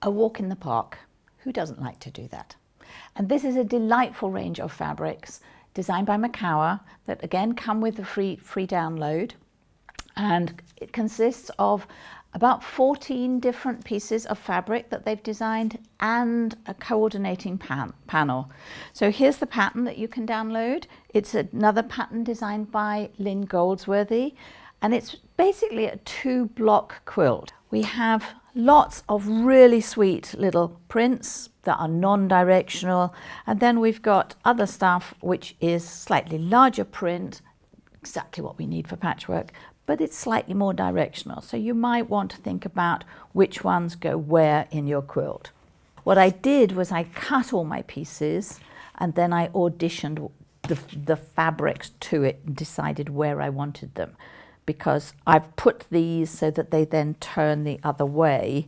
A walk in the park. Who doesn't like to do that? And this is a delightful range of fabrics designed by Makower that again come with a free download, and it consists of about 14 different pieces of fabric that they've designed and a coordinating panel. So here's the pattern that you can download. It's another pattern designed by Lynne Goldsworthy, and it's basically a 2-block quilt. We have lots of really sweet little prints that are non-directional, and then we've got other stuff which is slightly larger print, exactly what we need for patchwork, but it's slightly more directional. So you might want to think about which ones go where in your quilt. What I did was I cut all my pieces and then I auditioned the fabrics to it and decided where I wanted them, because I've put these so that they then turn the other way